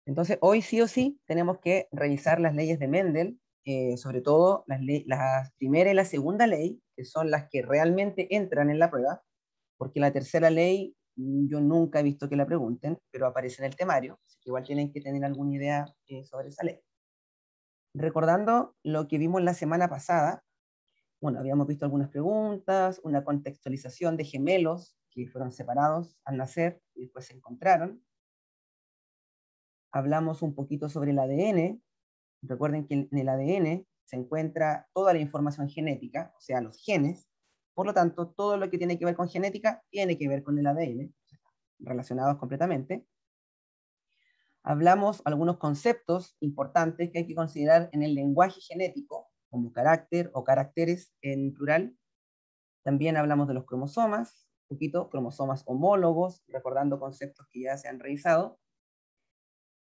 Entonces, hoy sí o sí tenemos que revisar las leyes de Mendel, sobre todo la primera y la segunda ley, que son las que realmente entran en la prueba, porque la tercera ley yo nunca he visto que la pregunten, pero aparece en el temario, así que igual tienen que tener alguna idea sobre esa ley. Recordando lo que vimos la semana pasada, bueno, habíamos visto algunas preguntas, una contextualización de gemelos que fueron separados al nacer y después se encontraron. Hablamos un poquito sobre el ADN. Recuerden que en el ADN se encuentra toda la información genética, o sea, los genes. Por lo tanto, todo lo que tiene que ver con genética tiene que ver con el ADN, relacionados completamente. Hablamos algunos conceptos importantes que hay que considerar en el lenguaje genético, como carácter o caracteres en plural. También hablamos de los cromosomas, un poquito, cromosomas homólogos, recordando conceptos que ya se han revisado.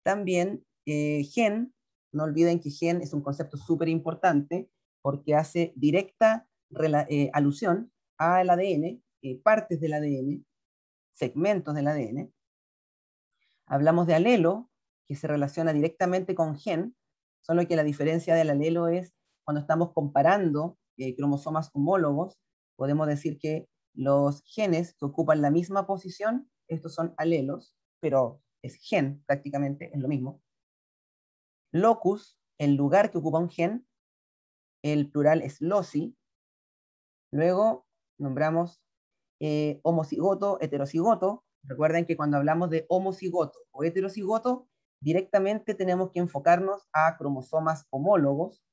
También gen, no olviden que gen es un concepto súper importante porque hace directa alusión al ADN, partes del ADN, segmentos del ADN. Hablamos de alelo, que se relaciona directamente con gen, solo que la diferencia del alelo es cuando estamos comparando cromosomas homólogos, podemos decir que los genes que ocupan la misma posición, estos son alelos, pero es gen prácticamente, es lo mismo. Locus, el lugar que ocupa un gen, el plural es loci. Luego nombramos homocigoto, heterocigoto. Recuerden que cuando hablamos de homocigoto o heterocigoto, directamente tenemos que enfocarnos a cromosomas homólogos.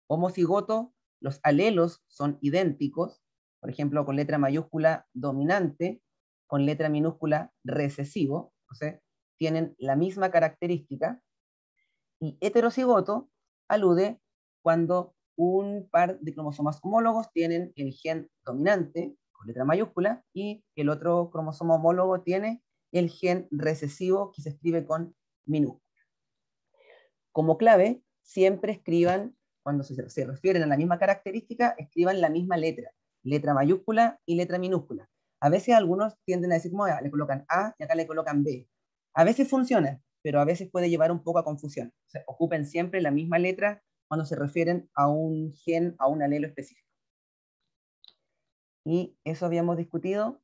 Homocigoto, los alelos son idénticos, por ejemplo, con letra mayúscula dominante, con letra minúscula recesivo, o sea, tienen la misma característica. Y heterocigoto alude cuando un par de cromosomas homólogos tienen el gen dominante, con letra mayúscula, y el otro cromosoma homólogo tiene el gen recesivo, que se escribe con minúscula. Como clave, siempre escriban, cuando se refieren a la misma característica, escriban la misma letra, letra mayúscula y letra minúscula. A veces algunos tienden a decir, como le colocan A y acá le colocan B. A veces funciona, pero a veces puede llevar un poco a confusión. O sea, ocupen siempre la misma letra cuando se refieren a un gen, a un alelo específico. Y eso habíamos discutido.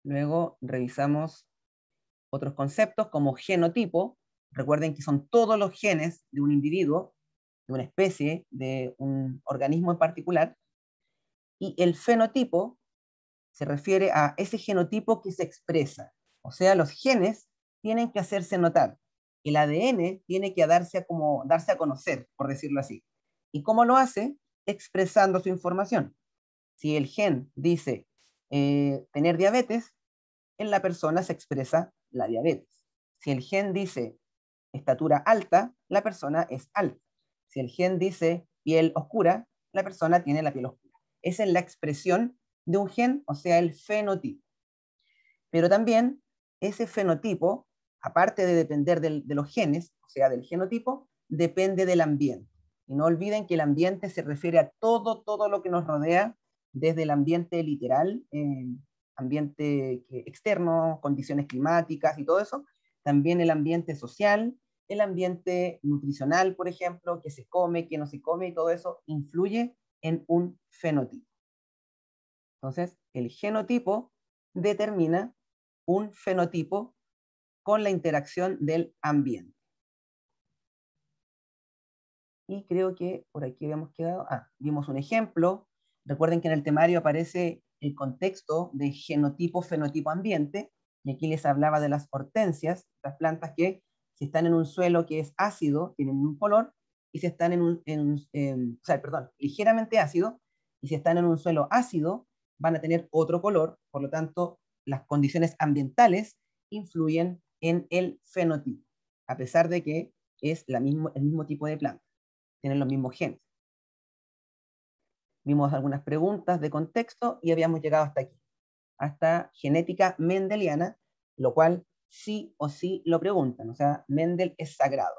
Luego revisamos otros conceptos como genotipo. Recuerden que son todos los genes de un individuo, de una especie, de un organismo en particular. Y el fenotipo se refiere a ese genotipo que se expresa. O sea, los genes tienen que hacerse notar. El ADN tiene que darse a conocer, por decirlo así. ¿Y cómo lo hace? Expresando su información. Si el gen dice tener diabetes, en la persona se expresa la diabetes. Si el gen dice estatura alta, la persona es alta. Si el gen dice piel oscura, la persona tiene la piel oscura. Esa es la expresión de un gen, o sea, el fenotipo. Pero también ese fenotipo, aparte de depender de los genes, o sea, del genotipo, depende del ambiente. Y no olviden que el ambiente se refiere a todo lo que nos rodea, desde el ambiente literal, ambiente externo, condiciones climáticas y todo eso, también el ambiente social, el ambiente nutricional, por ejemplo, que se come, que no se come, y todo eso influye en un fenotipo. Entonces, el genotipo determina un fenotipo con la interacción del ambiente. Y creo que por aquí habíamos quedado. Vimos un ejemplo. Recuerden que en el temario aparece el contexto de genotipo, fenotipo, ambiente. Y aquí les hablaba de las hortensias, las plantas que si están en un suelo que es ácido, tienen un color, y si están ligeramente ácido, y si están en un suelo ácido, van a tener otro color. Por lo tanto, las condiciones ambientales influyen en el fenotipo, a pesar de que es el mismo tipo de planta, tienen los mismos genes. Vimos algunas preguntas de contexto y habíamos llegado hasta aquí, hasta genética mendeliana, lo cual sí o sí lo preguntan. O sea, Mendel es sagrado.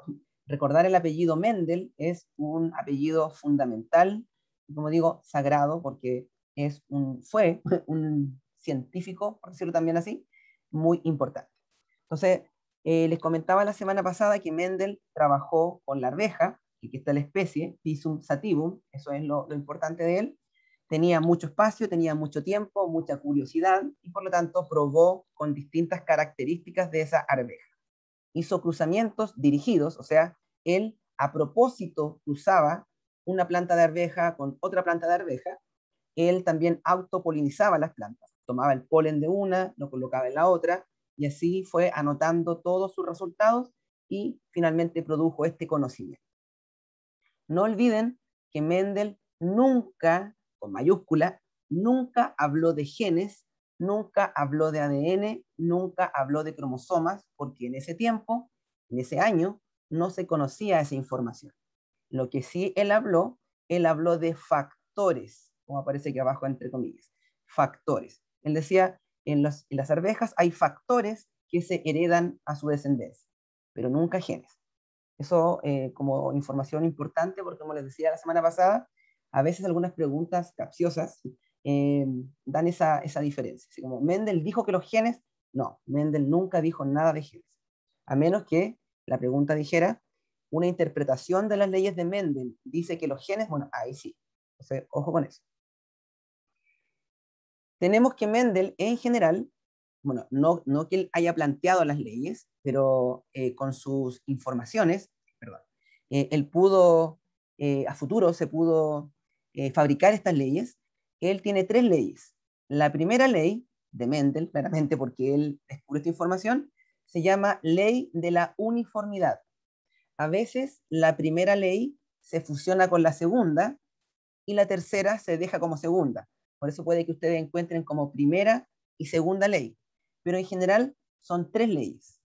Recordar el apellido Mendel es un apellido fundamental, y como digo, sagrado, porque fue un científico, por decirlo también así, muy importante. Entonces, Les comentaba la semana pasada que Mendel trabajó con la arveja, y que está la especie, Pisum sativum, eso es lo importante de él. Tenía mucho espacio, tenía mucho tiempo, mucha curiosidad, y por lo tanto probó con distintas características de esa arveja. Hizo cruzamientos dirigidos, o sea, él a propósito cruzaba una planta de arveja con otra planta de arveja. Él también autopolinizaba las plantas, tomaba el polen de una, lo colocaba en la otra, y así fue anotando todos sus resultados y finalmente produjo este conocimiento. No olviden que Mendel nunca, con mayúscula, nunca habló de genes, nunca habló de ADN, nunca habló de cromosomas, porque en ese tiempo, en ese año, no se conocía esa información. Lo que sí él habló de factores, como aparece aquí abajo entre comillas, factores. Él decía, en las arvejas hay factores que se heredan a su descendencia, pero nunca genes. Eso como información importante, porque como les decía la semana pasada, a veces algunas preguntas capciosas eh, dan esa diferencia. Así como Mendel dijo que los genes, no, Mendel nunca dijo nada de genes, a menos que la pregunta dijera, una interpretación de las leyes de Mendel dice que los genes, bueno, ahí sí. Entonces, ojo con eso. Tenemos que Mendel en general, bueno, no que él haya planteado las leyes, pero con sus informaciones, perdón, él pudo, a futuro se pudo fabricar estas leyes. Él tiene 3 leyes. La primera ley de Mendel, claramente porque él descubrió esta información, se llama ley de la uniformidad. A veces la primera ley se fusiona con la segunda y la tercera se deja como segunda. Por eso puede que ustedes encuentren como primera y segunda ley. Pero en general son 3 leyes.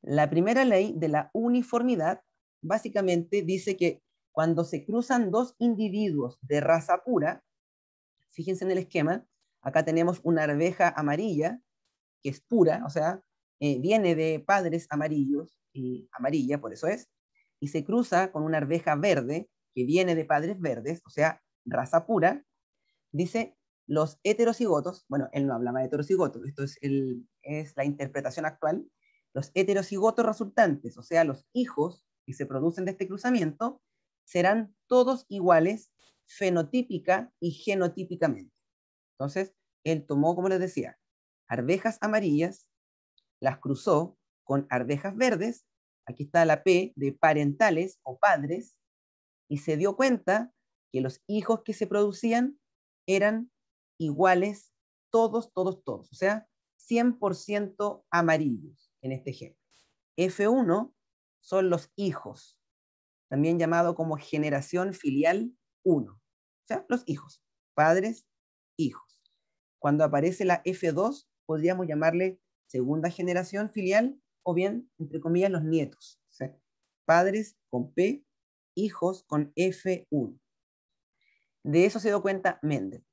La primera ley de la uniformidad básicamente dice que cuando se cruzan 2 individuos de raza pura, fíjense en el esquema, acá tenemos una arveja amarilla, que es pura, o sea, viene de padres amarillos, y amarilla, por eso es, y se cruza con una arveja verde, que viene de padres verdes, o sea, raza pura. Dice, los heterocigotos, bueno, él no habla más de heterocigotos, esto es la interpretación actual, los heterocigotos resultantes, o sea, los hijos que se producen de este cruzamiento, serán todos iguales fenotípica y genotípicamente. Entonces, él tomó, como les decía, arvejas amarillas, las cruzó con arvejas verdes, aquí está la P de parentales o padres, y se dio cuenta que los hijos que se producían eran iguales todos, todos, todos, o sea, 100% amarillos en este ejemplo. F1 son los hijos, también llamado como generación filial 1, o sea, los hijos, padres, hijos. Cuando aparece la F2, podríamos llamarle segunda generación filial o bien, entre comillas, los nietos. O sea, padres con P, hijos con F1. De eso se dio cuenta Mendel.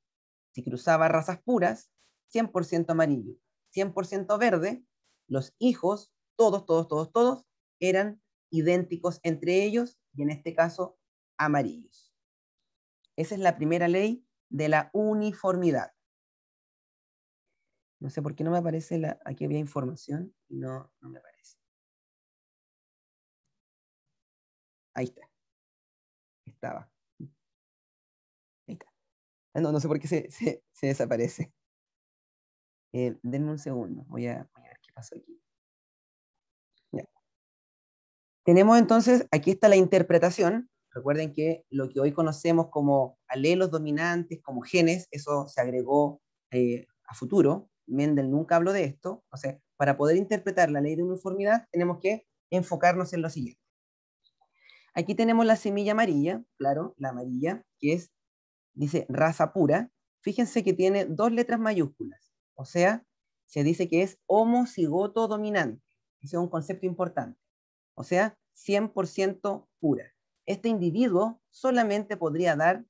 Si cruzaba razas puras, 100% amarillo, 100% verde, los hijos, todos, todos, todos, todos, eran idénticos entre ellos y en este caso amarillos. Esa es la primera ley de la uniformidad. No sé por qué no me aparece aquí había información y no me aparece. Ahí está. Estaba. Ahí está. No sé por qué se desaparece. Denme un segundo. Voy a ver qué pasó aquí. Ya. Tenemos entonces, aquí está la interpretación. Recuerden que lo que hoy conocemos como alelos dominantes, como genes, eso se agregó a futuro. Mendel nunca habló de esto. O sea, para poder interpretar la ley de uniformidad, tenemos que enfocarnos en lo siguiente. Aquí tenemos la semilla amarilla, claro, la amarilla, que dice raza pura. Fíjense que tiene 2 letras mayúsculas. O sea, se dice que es homocigoto dominante. Ese es un concepto importante. O sea, 100% pura. Este individuo solamente podría dar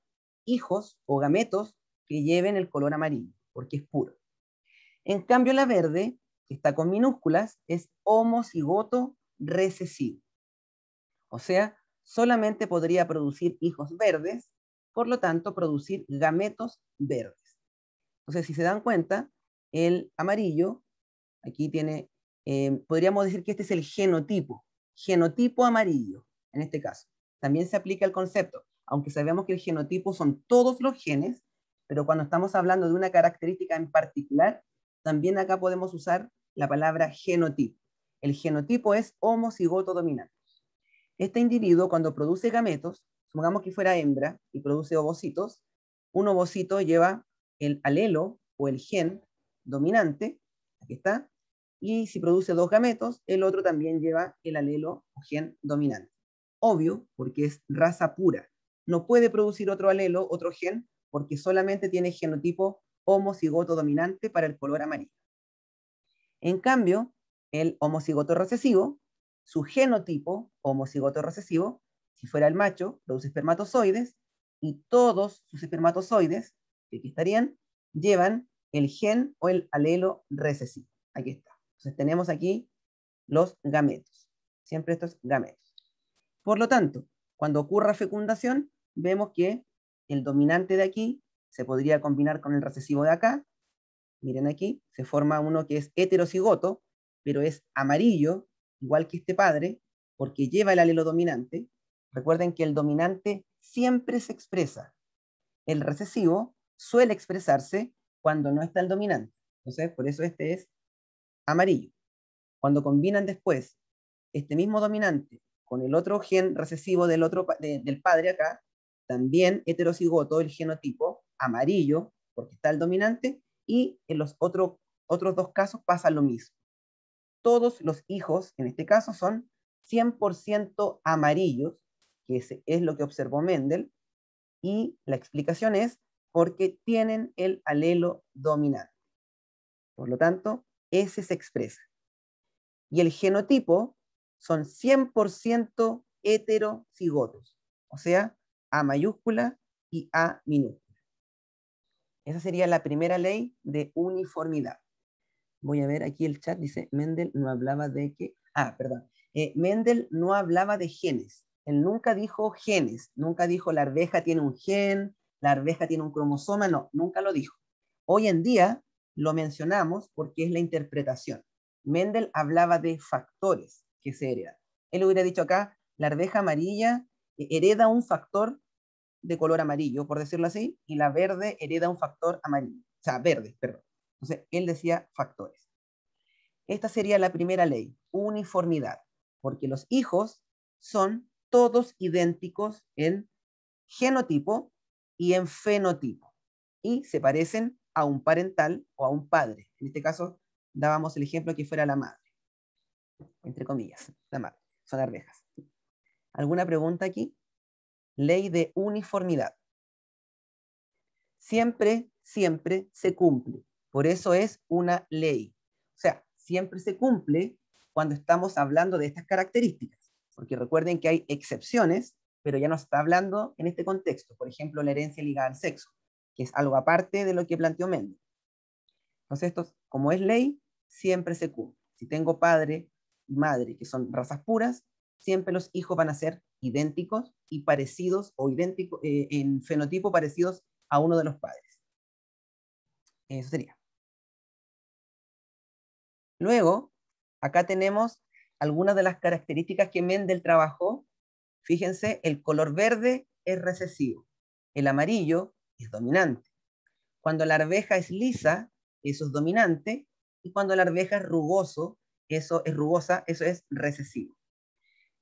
hijos o gametos que lleven el color amarillo, porque es puro. En cambio, la verde, que está con minúsculas, es homocigoto recesivo. O sea, solamente podría producir hijos verdes, por lo tanto, producir gametos verdes. Entonces, si se dan cuenta, el amarillo, aquí tiene podríamos decir que este es el genotipo amarillo, en este caso. También se aplica el concepto, aunque sabemos que el genotipo son todos los genes, pero cuando estamos hablando de una característica en particular, también acá podemos usar la palabra genotipo. El genotipo es homocigoto dominante. Este individuo, cuando produce gametos, supongamos que fuera hembra y produce ovocitos, un ovocito lleva el alelo o el gen dominante, aquí está, y si produce dos gametos, el otro también lleva el alelo o gen dominante. Obvio, porque es raza pura. No puede producir otro alelo, otro gen, porque solamente tiene genotipo homocigoto dominante para el color amarillo. En cambio, el homocigoto recesivo, su genotipo homocigoto recesivo, si fuera el macho, produce espermatozoides, y todos sus espermatozoides, que aquí estarían, llevan el gen o el alelo recesivo. Aquí está. Entonces tenemos aquí los gametos. Siempre estos gametos. Por lo tanto, cuando ocurra fecundación, vemos que el dominante de aquí se podría combinar con el recesivo de acá. Miren aquí, se forma uno que es heterocigoto, pero es amarillo, igual que este padre, porque lleva el alelo dominante. Recuerden que el dominante siempre se expresa. El recesivo suele expresarse cuando no está el dominante. Entonces, por eso este es amarillo. Cuando combinan después este mismo dominante con el otro gen recesivo del padre acá, también heterocigoto, el genotipo amarillo, porque está el dominante, y en los otros dos casos pasa lo mismo. Todos los hijos, en este caso, son 100% amarillos, que es lo que observó Mendel, y la explicación es porque tienen el alelo dominante. Por lo tanto, ese se expresa. Y el genotipo son 100% heterocigotos, o sea, A mayúscula y A minúscula. Esa sería la primera ley de uniformidad. Voy a ver aquí el chat, dice, Mendel no hablaba de que... perdón. Mendel no hablaba de genes. Él nunca dijo genes, nunca dijo la arveja tiene un gen, la arveja tiene un cromosoma, no, nunca lo dijo. Hoy en día lo mencionamos porque es la interpretación. Mendel hablaba de factores que se heredan. Él hubiera dicho acá, la arveja amarilla hereda un factor de color amarillo, por decirlo así, y la verde hereda un factor amarillo. O sea, verde, perdón. Entonces, él decía factores. Esta sería la primera ley, uniformidad, porque los hijos son todos idénticos en genotipo y en fenotipo, y se parecen a un parental o a un padre. En este caso, dábamos el ejemplo que fuera la madre, entre comillas, la madre, son arvejas. ¿Alguna pregunta aquí? Ley de uniformidad. Siempre, siempre se cumple. Por eso es una ley. O sea, siempre se cumple cuando estamos hablando de estas características. Porque recuerden que hay excepciones, pero ya no está hablando en este contexto. Por ejemplo, la herencia ligada al sexo, que es algo aparte de lo que planteó Mendel. Entonces, esto, como es ley, siempre se cumple. Si tengo padre y madre, que son razas puras, siempre los hijos van a ser idénticos y parecidos, o idénticos en fenotipo parecidos a uno de los padres. Eso sería. Luego, acá tenemos algunas de las características que Mendel trabajó. Fíjense, el color verde es recesivo, el amarillo es dominante. Cuando la arveja es lisa, eso es dominante, y cuando la arveja es rugosa, eso es recesivo.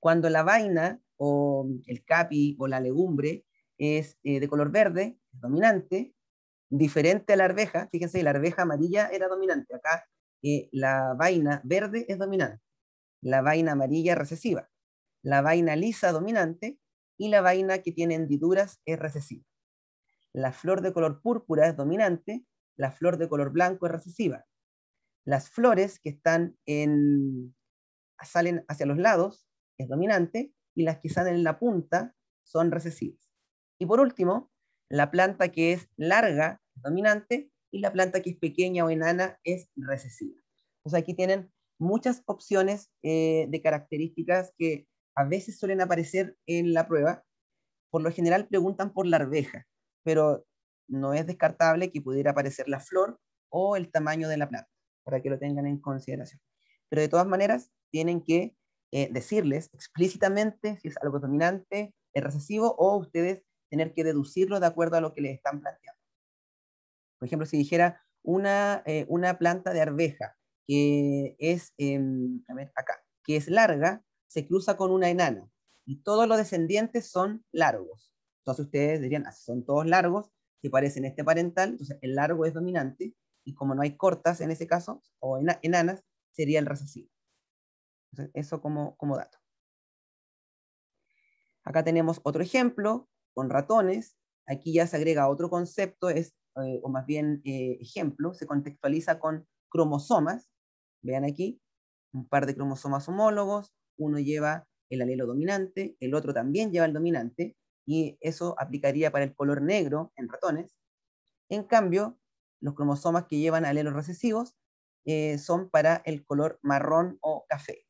Cuando la vaina o el capi o la legumbre es de color verde, es dominante, diferente a la arveja. Fíjense, la arveja amarilla era dominante. Acá la vaina verde es dominante. La vaina amarilla recesiva. La vaina lisa dominante y la vaina que tiene hendiduras es recesiva. La flor de color púrpura es dominante, la flor de color blanco es recesiva. Las flores que salen hacia los lados es dominante y las que salen en la punta son recesivas. Y por último, la planta que es larga es dominante y la planta que es pequeña o enana es recesiva. Entonces aquí tienen muchas opciones de características que a veces suelen aparecer en la prueba. Por lo general preguntan por la arveja, pero no es descartable que pudiera aparecer la flor o el tamaño de la planta, para que lo tengan en consideración. pero de todas maneras tienen que decirles explícitamente si es algo dominante, es recesivo, o ustedes tener que deducirlo de acuerdo a lo que les están planteando. Por ejemplo, si dijera una planta de arveja que es, a ver, acá, que es larga, se cruza con una enana, y todos los descendientes son largos. Entonces ustedes dirían, así son todos largos, si parecen este parental, entonces el largo es dominante, y como no hay cortas en ese caso, o enanas, sería el recesivo. Entonces, eso como dato. Acá tenemos otro ejemplo con ratones. Aquí ya se agrega otro concepto, o más bien ejemplo, se contextualiza con cromosomas. Vean aquí, un par de cromosomas homólogos, uno lleva el alelo dominante, el otro también lleva el dominante, y eso aplicaría para el color negro en ratones. En cambio, los cromosomas que llevan alelos recesivos son para el color marrón o café.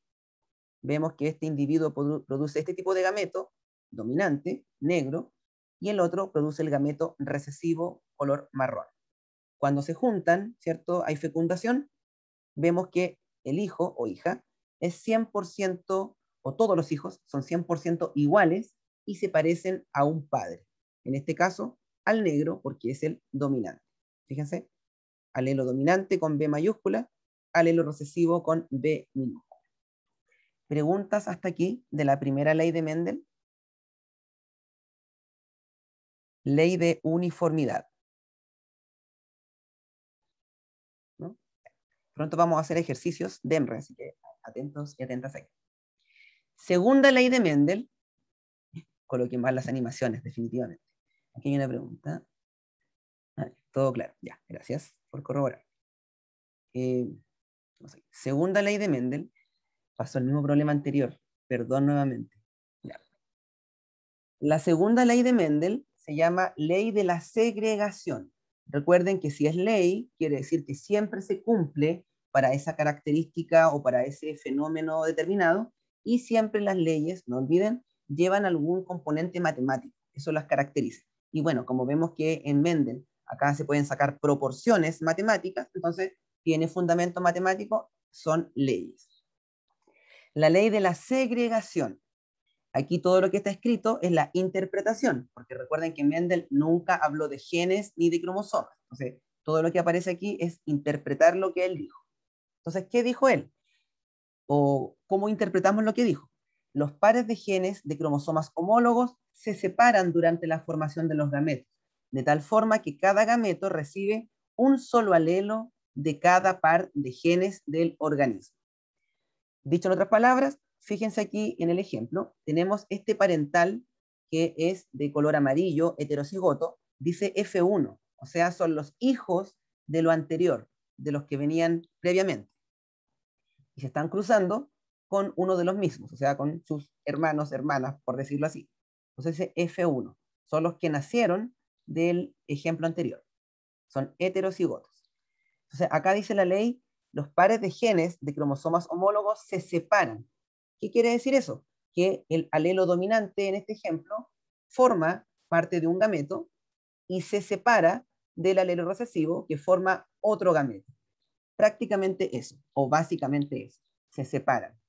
Vemos que este individuo produce este tipo de gameto dominante, negro, y el otro produce el gameto recesivo, color marrón. Cuando se juntan, ¿cierto? Hay fecundación, vemos que el hijo o hija es 100%, o todos los hijos son 100% iguales y se parecen a un padre. En este caso, al negro, porque es el dominante. Fíjense, alelo dominante con B mayúscula, alelo recesivo con B minúscula. ¿Preguntas hasta aquí de la primera ley de Mendel? Ley de uniformidad, ¿no? Pronto vamos a hacer ejercicios de EMRE, así que atentos y atentas aquí. Segunda ley de Mendel, coloquen más las animaciones, definitivamente. Aquí hay una pregunta. Todo claro, ya, gracias por corroborar. No sé. Segunda ley de Mendel, pasó el mismo problema anterior, perdón nuevamente. Ya. La segunda ley de Mendel se llama ley de la segregación. Recuerden que si es ley, quiere decir que siempre se cumple para esa característica o para ese fenómeno determinado, y siempre las leyes, no olviden, llevan algún componente matemático, eso las caracteriza. Y bueno, como vemos que en Mendel acá se pueden sacar proporciones matemáticas, entonces tiene fundamento matemático, son leyes. La ley de la segregación. Aquí todo lo que está escrito es la interpretación, porque recuerden que Mendel nunca habló de genes ni de cromosomas. Entonces, todo lo que aparece aquí es interpretar lo que él dijo. Entonces, ¿qué dijo él? ¿O cómo interpretamos lo que dijo? Los pares de genes de cromosomas homólogos se separan durante la formación de los gametos, de tal forma que cada gameto recibe un solo alelo de cada par de genes del organismo. Dicho en otras palabras, fíjense aquí en el ejemplo, tenemos este parental que es de color amarillo, heterocigoto, dice F1, o sea, son los hijos de lo anterior, de los que venían previamente. Y se están cruzando con uno de los mismos, o sea, con sus hermanos, hermanas, por decirlo así. Entonces dice F1, son los que nacieron del ejemplo anterior, son heterocigotos. Entonces acá dice la ley, los pares de genes de cromosomas homólogos se separan. ¿Qué quiere decir eso? Que el alelo dominante en este ejemplo forma parte de un gameto y se separa del alelo recesivo que forma otro gameto. Prácticamente eso, o básicamente eso, se separan.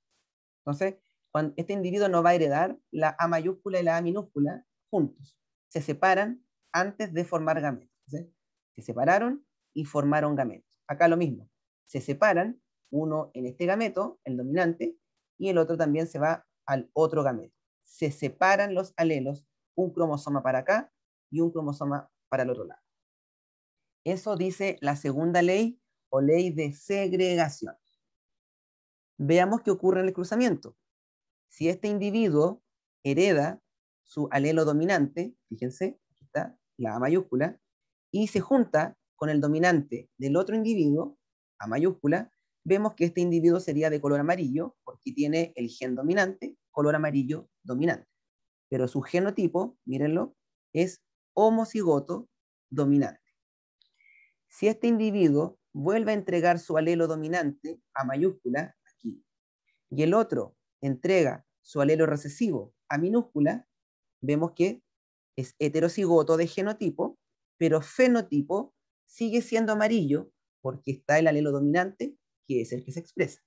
Entonces, cuando este individuo no va a heredar la A mayúscula y la A minúscula juntos, se separan antes de formar gametos. ¿Sí? Se separaron y formaron gametos. Acá lo mismo, se separan, uno en este gameto, el dominante, y el otro también se va al otro gameto. Se separan los alelos, un cromosoma para acá y un cromosoma para el otro lado. Eso dice la segunda ley o ley de segregación. Veamos qué ocurre en el cruzamiento. Si este individuo hereda su alelo dominante, fíjense, aquí está la A mayúscula, y se junta con el dominante del otro individuo, A mayúscula, vemos que este individuo sería de color amarillo, porque tiene el gen dominante, color amarillo dominante. Pero su genotipo, mírenlo, es homocigoto dominante. Si este individuo vuelve a entregar su alelo dominante, A mayúscula, aquí, y el otro entrega su alelo recesivo A minúscula, vemos que es heterocigoto de genotipo, pero fenotipo sigue siendo amarillo porque está el alelo dominante, que es el que se expresa.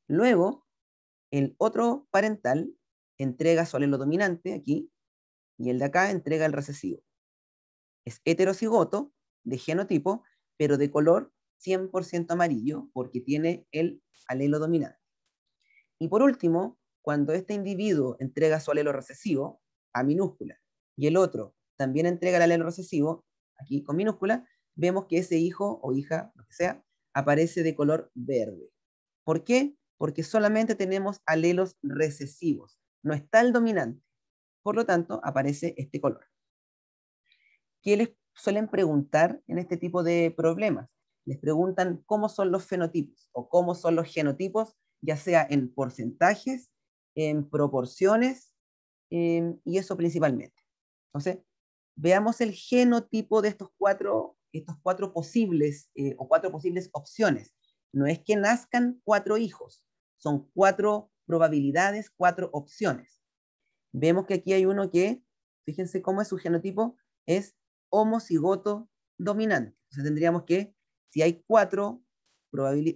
Luego, el otro parental entrega su alelo dominante aquí, y el de acá entrega el recesivo. Es heterocigoto, de genotipo, pero de color 100% amarillo, porque tiene el alelo dominante. Y por último, cuando este individuo entrega su alelo recesivo, A minúscula, y el otro también entrega el alelo recesivo, aquí con minúscula, vemos que ese hijo o hija, lo que sea, aparece de color verde. ¿Por qué? Porque solamente tenemos alelos recesivos, no está el dominante. Por lo tanto, aparece este color. ¿Qué les suelen preguntar en este tipo de problemas? Les preguntan cómo son los fenotipos o cómo son los genotipos, ya sea en porcentajes, en proporciones, y eso principalmente. Entonces, veamos el genotipo de estos cuatro posibles o cuatro posibles opciones. No es que nazcan 4 hijos, son 4 probabilidades, 4 opciones. Vemos que aquí hay uno que, fíjense cómo es su genotipo, es homocigoto dominante. Entonces tendríamos que, si hay 4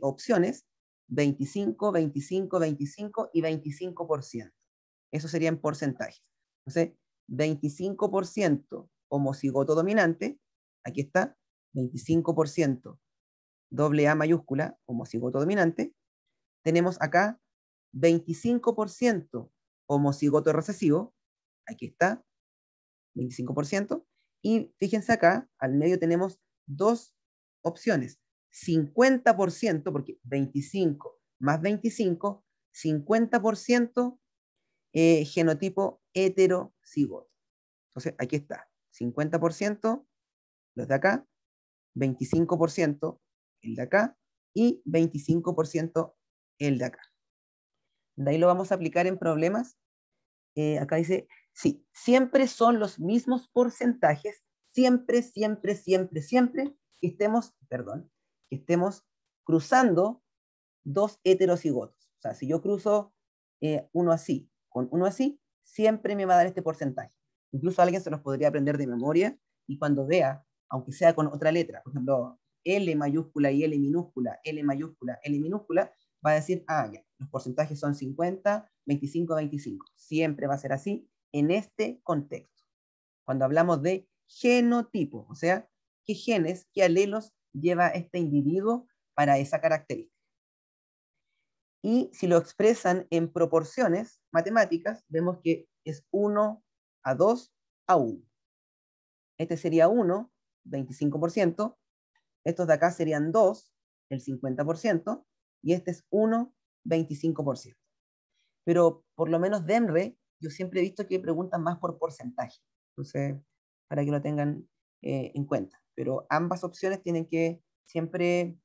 opciones, 25, 25, 25 y 25%. Eso sería en porcentaje. Entonces, 25% homocigoto dominante, aquí está, 25% doble A mayúscula, homocigoto dominante. Tenemos acá 25% homocigoto recesivo, aquí está, 25%, y fíjense acá, al medio tenemos dos opciones, 50%, porque 25 más 25, 50% genotipo heterocigoto. Entonces, aquí está, 50% los de acá, 25% el de acá, y 25% el de acá. De ahí lo vamos a aplicar en problemas. Acá dice, sí, siempre son los mismos porcentajes, siempre, siempre, siempre, siempre que estemos cruzando dos heterocigotos. O sea, si yo cruzo uno así con uno así, siempre me va a dar este porcentaje. Incluso alguien se los podría aprender de memoria y cuando vea, aunque sea con otra letra, por ejemplo, L mayúscula y L minúscula, L mayúscula, L minúscula, va a decir, ah, ya, los porcentajes son 50, 25, 25. Siempre va a ser así en este contexto. Cuando hablamos de genotipo, o sea, qué genes, qué alelos lleva este individuo para esa característica. Y si lo expresan en proporciones matemáticas, vemos que es 1 a 2 a 1. Este sería 1, 25%. Estos de acá serían 2, el 50%. Y este es 1, 25%. Pero por lo menos DEMRE, yo siempre he visto que preguntan más por porcentaje. Entonces, para que lo tengan en cuenta. Pero ambas opciones tienen que siempre,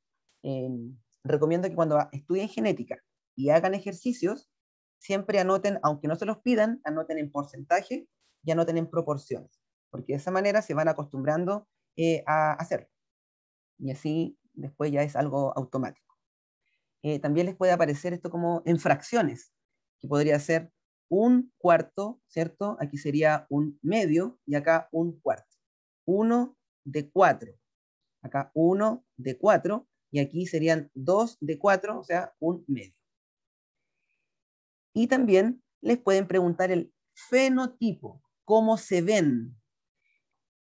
recomiendo que cuando estudien genética y hagan ejercicios, siempre anoten, aunque no se los pidan, anoten en porcentaje y anoten en proporciones. Porque de esa manera se van acostumbrando a hacerlo. Y así después ya es algo automático. También les puede aparecer esto como en fracciones, que podría ser un cuarto, ¿cierto? Aquí sería un medio y acá un cuarto. 1 de 4. Acá 1 de 4 y aquí serían 2 de 4, o sea, un medio. Y también les pueden preguntar el fenotipo, cómo se ven.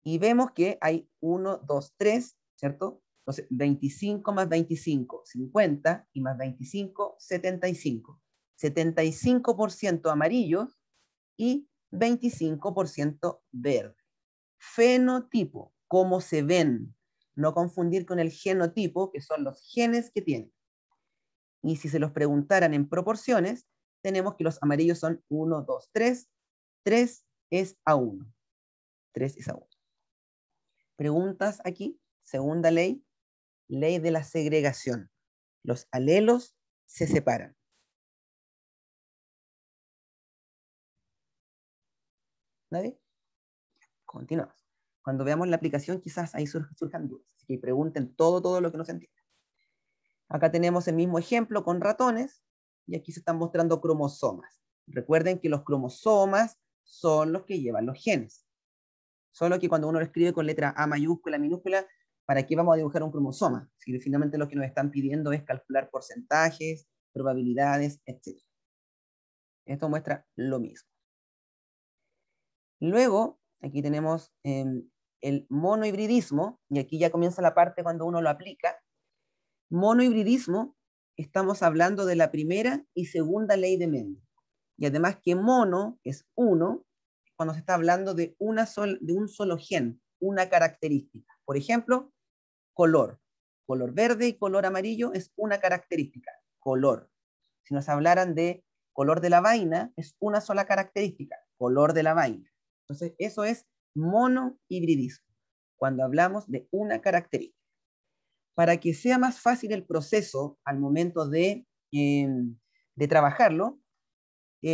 Y vemos que hay 1, 2, 3, ¿cierto? Entonces, 25 más 25, 50, y más 25, 75. 75% amarillos y 25% verde. Fenotipo, cómo se ven. No confundir con el genotipo, que son los genes que tienen. Y si se los preguntaran en proporciones, tenemos que los amarillos son 1, 2, 3. 3 es a 1. 3 es a 1. Preguntas aquí. Segunda ley, ley de la segregación. Los alelos se separan. ¿Nadie? Continuamos. Cuando veamos la aplicación, quizás ahí surjan dudas. Así que pregunten todo lo que no se entiende. Acá tenemos el mismo ejemplo con ratones y aquí se están mostrando cromosomas. Recuerden que los cromosomas son los que llevan los genes. Solo que cuando uno lo escribe con letra A mayúscula, minúscula, ¿para qué vamos a dibujar un cromosoma? Si finalmente lo que nos están pidiendo es calcular porcentajes probabilidades, etc. Esto muestra lo mismo. Luego, aquí tenemos el monohibridismo, y aquí ya comienza la parte cuando uno lo aplica. Monohibridismo, estamos hablando de la primera y segunda ley de Mendel. Y además que mono es uno, cuando se está hablando de un solo gen, una característica. Por ejemplo, color. Color verde y color amarillo es una característica, color. Si nos hablaran de color de la vaina, es una sola característica, color de la vaina. Entonces, eso es monohibridismo, cuando hablamos de una característica. Para que sea más fácil el proceso al momento de trabajarlo,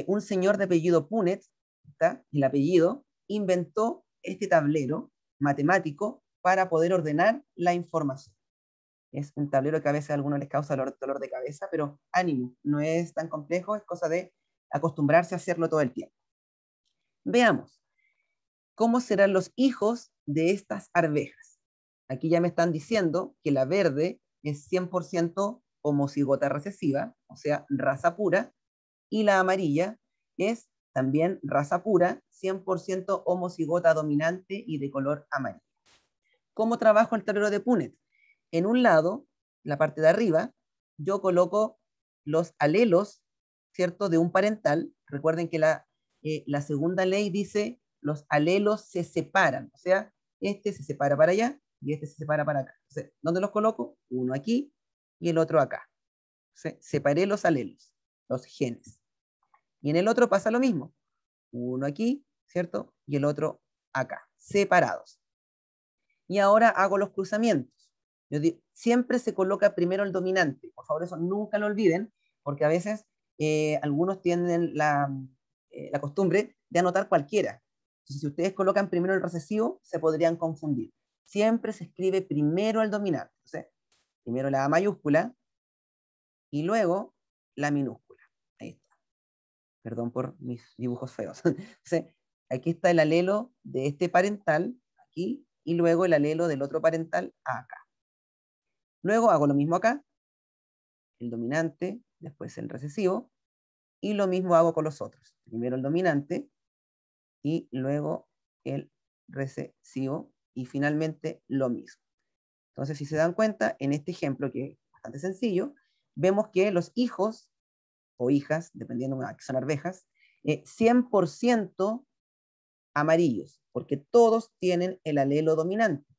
un señor de apellido Punnett, ¿está? El apellido, inventó este tablero matemático para poder ordenar la información. Es un tablero que a veces a algunos les causa dolor de cabeza, pero ánimo, no es tan complejo, es cosa de acostumbrarse a hacerlo todo el tiempo. Veamos, ¿cómo serán los hijos de estas arvejas? Aquí ya me están diciendo que la verde es 100% homocigota recesiva, o sea, raza pura, y la amarilla es también raza pura, 100% homocigota dominante y de color amarillo. ¿Cómo trabajo el tablero de Punnett? En un lado, la parte de arriba, yo coloco los alelos, ¿cierto?, de un parental. Recuerden que la segunda ley dice los alelos se separan, o sea, este se separa para allá y este se separa para acá. Entonces, ¿dónde los coloco? Uno aquí y el otro acá. Separé los alelos, los genes. Y en el otro pasa lo mismo. Uno aquí, ¿cierto? Y el otro acá, separados. Y ahora hago los cruzamientos. Siempre se coloca primero el dominante. Por favor, eso nunca lo olviden, porque a veces algunos tienen la costumbre de anotar cualquiera. Entonces, si ustedes colocan primero el recesivo, se podrían confundir. Siempre se escribe primero el dominante. Entonces, primero la A mayúscula y luego la minúscula. Ahí está. Perdón por mis dibujos feos. Entonces, aquí está el alelo de este parental, aquí, y luego el alelo del otro parental acá. Luego hago lo mismo acá, el dominante, después el recesivo, y lo mismo hago con los otros. Primero el dominante, y luego el recesivo, y finalmente lo mismo. Entonces, si se dan cuenta, en este ejemplo, que es bastante sencillo, vemos que los hijos, o hijas, dependiendo de que son arvejas, 100% amarillos, porque todos tienen el alelo dominante.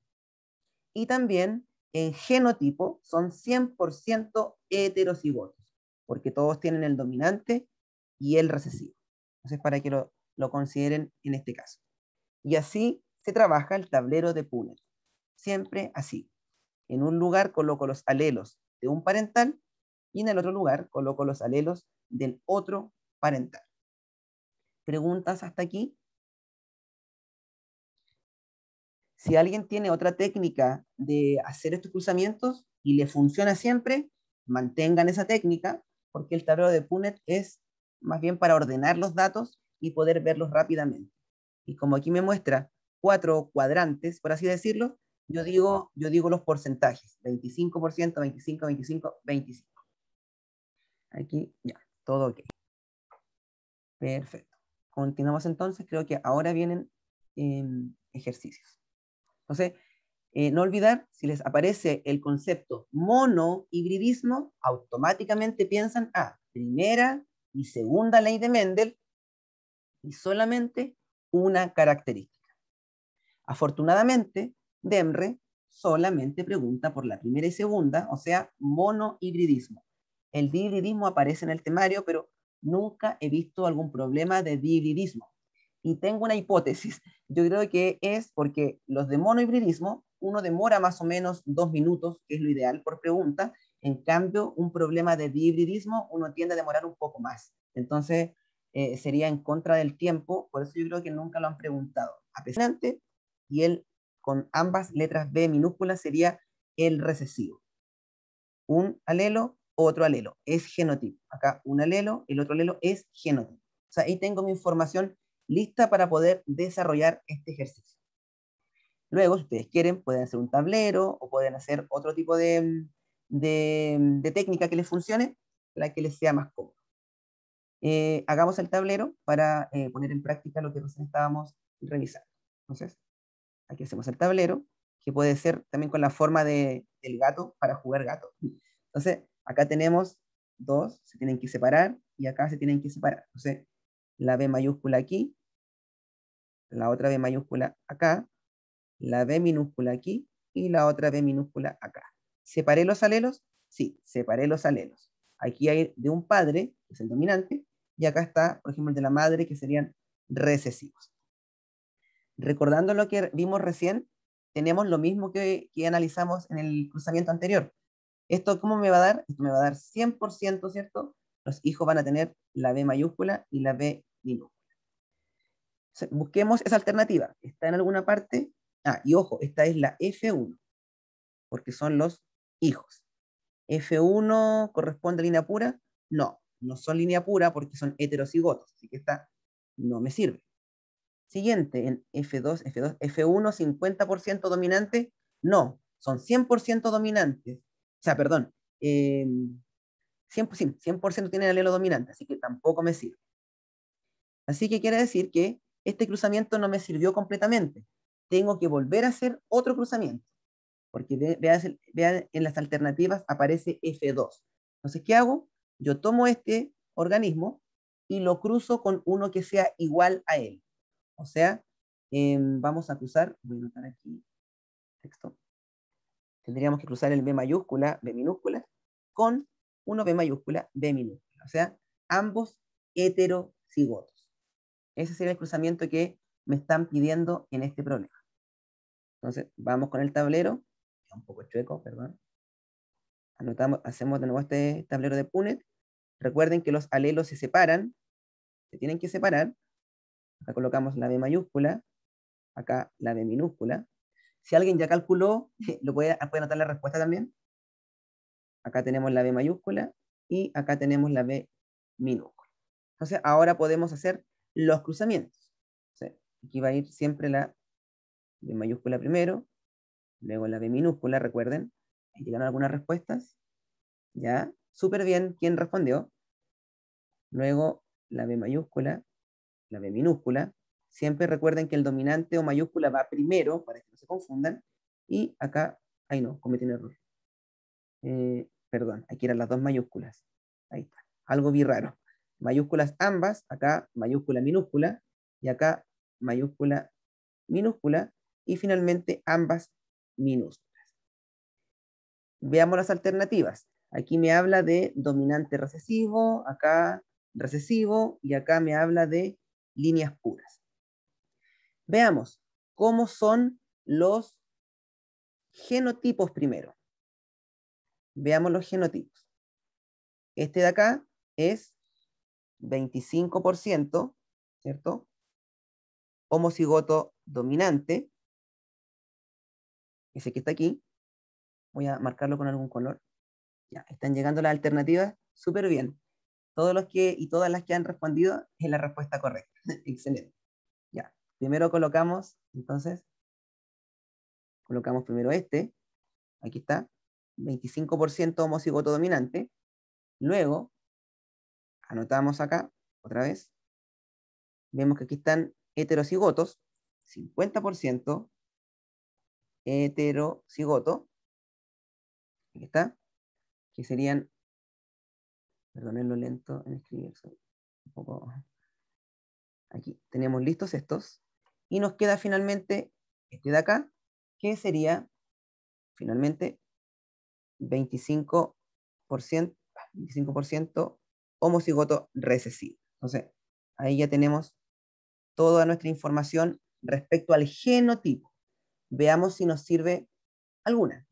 Y también en genotipo son 100% heterocigotos, porque todos tienen el dominante y el recesivo. Entonces, para que lo consideren en este caso. Y así se trabaja el tablero de Punnett. Siempre así. En un lugar coloco los alelos de un parental y en el otro lugar coloco los alelos del otro parental. ¿Preguntas hasta aquí? Si alguien tiene otra técnica de hacer estos cruzamientos y le funciona siempre, mantengan esa técnica, porque el tablero de Punnett es más bien para ordenar los datos y poder verlos rápidamente. Y como aquí me muestra 4 cuadrantes, por así decirlo, yo digo los porcentajes, 25%, 25, 25, 25. Aquí ya, todo ok. Perfecto. Continuamos entonces, creo que ahora vienen ejercicios. Entonces, no olvidar, si les aparece el concepto monohibridismo, automáticamente piensan primera y segunda ley de Mendel y solamente una característica. Afortunadamente, Demre solamente pregunta por la primera y segunda, o sea, monohibridismo. El dihibridismo aparece en el temario, pero nunca he visto algún problema de dihibridismo. Y tengo una hipótesis. Yo creo que es porque los de monohibridismo, uno demora más o menos 2 minutos, que es lo ideal por pregunta. En cambio, un problema de dihibridismo, uno tiende a demorar un poco más. Entonces, sería en contra del tiempo. Por eso yo creo que nunca lo han preguntado. A pesar de, y él con ambas letras B minúsculas sería el recesivo. Un alelo, otro alelo. Es genotipo. Acá un alelo, el otro alelo es genotipo. O sea, ahí tengo mi información lista para poder desarrollar este ejercicio. Luego, si ustedes quieren, pueden hacer un tablero o pueden hacer otro tipo de técnica que les funcione, la que les sea más cómoda. Hagamos el tablero para poner en práctica lo que recién estábamos revisando. Entonces, aquí hacemos el tablero, que puede ser también con la forma del gato para jugar gato. Entonces, acá tenemos dos, se tienen que separar, y acá se tienen que separar. Entonces, la B mayúscula aquí, la otra B mayúscula acá, la B minúscula aquí, y la otra B minúscula acá. ¿Separé los alelos? Sí, separé los alelos. Aquí hay de un padre, que es el dominante, y acá está, por ejemplo, el de la madre, que serían recesivos. Recordando lo que vimos recién, tenemos lo mismo que analizamos en el cruzamiento anterior. ¿Esto cómo me va a dar? Esto me va a dar 100%, ¿cierto? Los hijos van a tener la B mayúscula y la B minúscula. Busquemos esa alternativa. ¿Está en alguna parte? Ah, y ojo, esta es la F1, porque son los hijos. ¿F1 corresponde a línea pura? No, no son línea pura porque son heterocigotos, así que esta no me sirve. Siguiente, en F2, F1, 50% dominante, no, son 100% dominantes. O sea, perdón, 100% tienen alelo dominante, así que tampoco me sirve. Así que quiere decir que este cruzamiento no me sirvió completamente. Tengo que volver a hacer otro cruzamiento, porque vean en las alternativas aparece F2. Entonces, ¿qué hago? Yo tomo este organismo y lo cruzo con uno que sea igual a él. O sea, vamos a cruzar, voy a anotar aquí texto. Tendríamos que cruzar el B mayúscula, B minúscula, con uno B mayúscula, B minúscula. O sea, ambos heterocigotos. Ese sería el cruzamiento que me están pidiendo en este problema. Entonces, vamos con el tablero, que es un poco chueco, perdón. Anotamos, hacemos de nuevo este tablero de Punnett. Recuerden que los alelos se separan, se tienen que separar. Acá colocamos la B mayúscula, acá la B minúscula. Si alguien ya calculó, puede anotar la respuesta también. Acá tenemos la B mayúscula y acá tenemos la B minúscula. Entonces, ahora podemos hacer los cruzamientos. Entonces, aquí va a ir siempre la B mayúscula primero, luego la B minúscula, recuerden. Ahí llegaron algunas respuestas. Ya, súper bien. ¿Quién respondió? Luego la B mayúscula, la B minúscula. Siempre recuerden que el dominante o mayúscula va primero, para que no se confundan. Y acá, ahí no, cometí un error. Perdón, aquí eran las dos mayúsculas. Ahí está. Algo vi raro. Mayúsculas ambas, acá mayúscula minúscula, y acá mayúscula minúscula, y finalmente ambas minúsculas. Veamos las alternativas. Aquí me habla de dominante recesivo, acá recesivo, y acá me habla de líneas puras. Veamos cómo son los genotipos primero. Veamos los genotipos. Este de acá es 25%, ¿cierto? Homocigoto dominante. Ese que está aquí. Voy a marcarlo con algún color. Ya, están llegando las alternativas súper bien. Todos los que y todas las que han respondido es la respuesta correcta. Excelente. Ya, primero colocamos, entonces, colocamos primero este. Aquí está. 25% homocigoto dominante. Luego, anotamos acá, otra vez. Vemos que aquí están heterocigotos. 50% heterocigoto. Aquí está. Que serían, perdonen lo lento en escribir, soy un poco... Aquí tenemos listos estos. Y nos queda finalmente este de acá, que sería finalmente 25%, 25% homocigoto recesivo. Entonces, ahí ya tenemos toda nuestra información respecto al genotipo. Veamos si nos sirve alguna.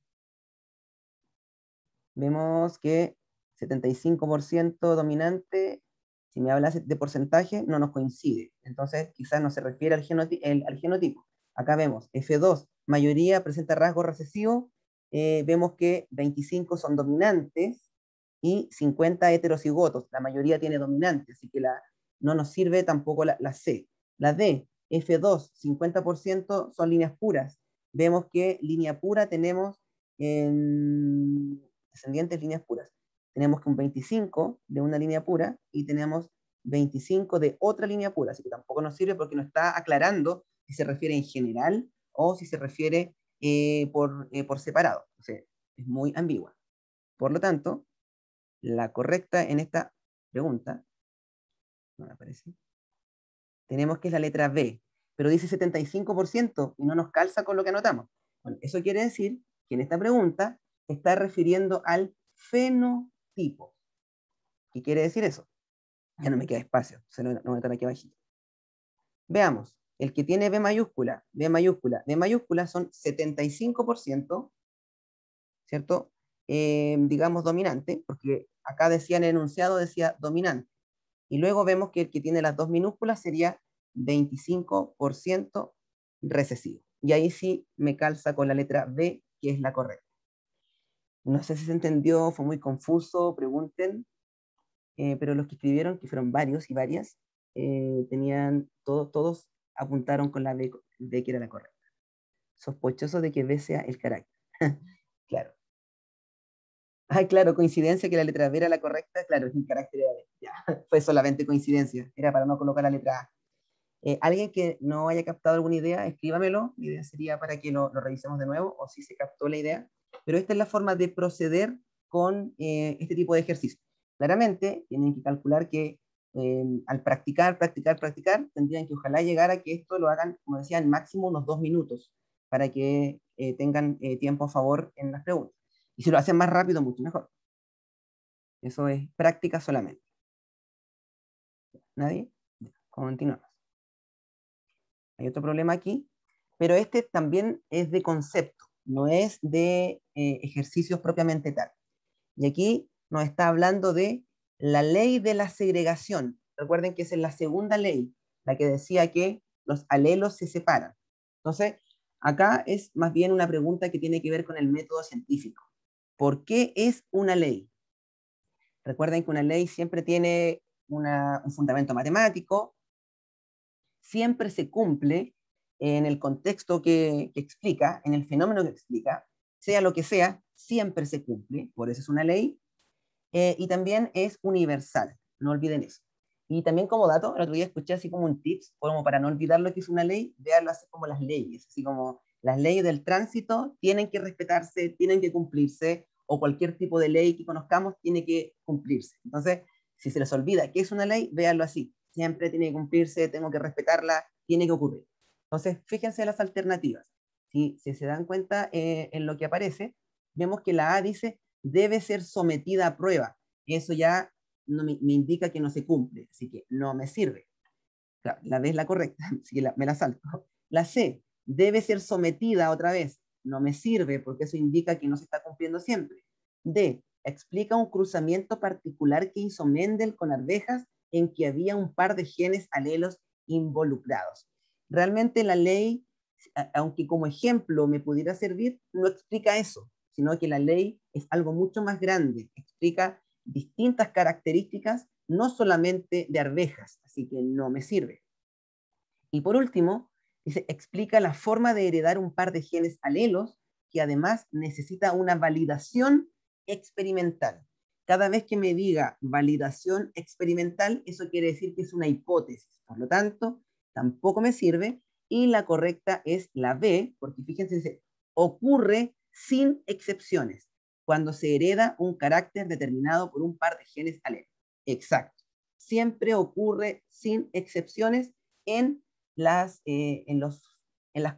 Vemos que 75% dominante, si me hablas de porcentaje, no nos coincide. Entonces, quizás no se refiere al genotipo. Acá vemos F2, mayoría presenta rasgo recesivo. Vemos que 25 son dominantes y 50 heterocigotos. La mayoría tiene dominante, así que no nos sirve tampoco la C. La D, F2, 50% son líneas puras. Vemos que línea pura tenemos descendientes líneas puras. tenemos que un 25 de una línea pura y tenemos 25 de otra línea pura, así que tampoco nos sirve porque no está aclarando si se refiere en general o si se refiere por separado. O sea, es muy ambigua. Por lo tanto, la correcta en esta pregunta, no me aparece, tenemos que es la letra B, pero dice 75% y no nos calza con lo que anotamos. Bueno, eso quiere decir que en esta pregunta se está refiriendo al fenotipo. ¿Qué quiere decir eso? Ya no me queda espacio, se lo voy a meter aquí abajito. Veamos, el que tiene B mayúscula, B mayúscula, B mayúscula son 75%, ¿cierto? Digamos dominante, porque acá decía en el enunciado, decía dominante. Y luego vemos que el que tiene las dos minúsculas sería 25% recesivo. Y ahí sí me calza con la letra B, que es la correcta. No sé si se entendió, fue muy confuso, pregunten, pero los que escribieron, que fueron varios y varias, todos apuntaron con la B, que era la correcta. Sospechoso de que B sea el carácter. Claro. Ay, claro, coincidencia que la letra B era la correcta, claro, es un carácter de B. Ya, fue solamente coincidencia, era para no colocar la letra A. Alguien que no haya captado alguna idea, escríbamelo, la idea sería para que lo revisemos de nuevo, o si se captó la idea, pero esta es la forma de proceder con este tipo de ejercicio. Claramente, tienen que calcular que al practicar, tendrían que ojalá llegar a que esto lo hagan, como decía, en máximo unos 2 minutos, para que tengan tiempo a favor en las preguntas. Y si lo hacen más rápido, mucho mejor. Eso es práctica solamente. ¿Nadie? Continuamos. Hay otro problema aquí, pero este también es de concepto, no es de ejercicios propiamente tal. Y aquí nos está hablando de la ley de la segregación. Recuerden que esa es la segunda ley, la que decía que los alelos se separan. Entonces, acá es más bien una pregunta que tiene que ver con el método científico. ¿Por qué es una ley? Recuerden que una ley siempre tiene un fundamento matemático, siempre se cumple en el contexto que explica, en el fenómeno que explica, sea lo que sea, siempre se cumple, por eso es una ley, y también es universal, no olviden eso. Y también como dato, el otro día escuché así como un tips, como para no olvidar lo que es una ley, véanlo así como las leyes, así como las leyes del tránsito tienen que respetarse, tienen que cumplirse, o cualquier tipo de ley que conozcamos tiene que cumplirse. Entonces, si se les olvida qué es una ley, véanlo así, siempre tiene que cumplirse, tengo que respetarla, tiene que ocurrir. Entonces, fíjense las alternativas. Si se dan cuenta en lo que aparece, vemos que la A dice debe ser sometida a prueba. Eso ya no me indica que no se cumple, así que no me sirve. Claro, la B es la correcta, así que me la salto. La C, debe ser sometida otra vez. No me sirve porque eso indica que no se está cumpliendo siempre. D, explica un cruzamiento particular que hizo Mendel con arvejas en que había un par de genes alelos involucrados. Realmente la ley, aunque como ejemplo me pudiera servir, no explica eso, sino que la ley es algo mucho más grande, explica distintas características, no solamente de arvejas, así que no me sirve. Y por último, dice, explica la forma de heredar un par de genes alelos que además necesita una validación experimental. Cada vez que me diga validación experimental, eso quiere decir que es una hipótesis. Por lo tanto, tampoco me sirve. Y la correcta es la B, porque fíjense, dice, ocurre sin excepciones cuando se hereda un carácter determinado por un par de genes alelos. Exacto. Siempre ocurre sin excepciones en las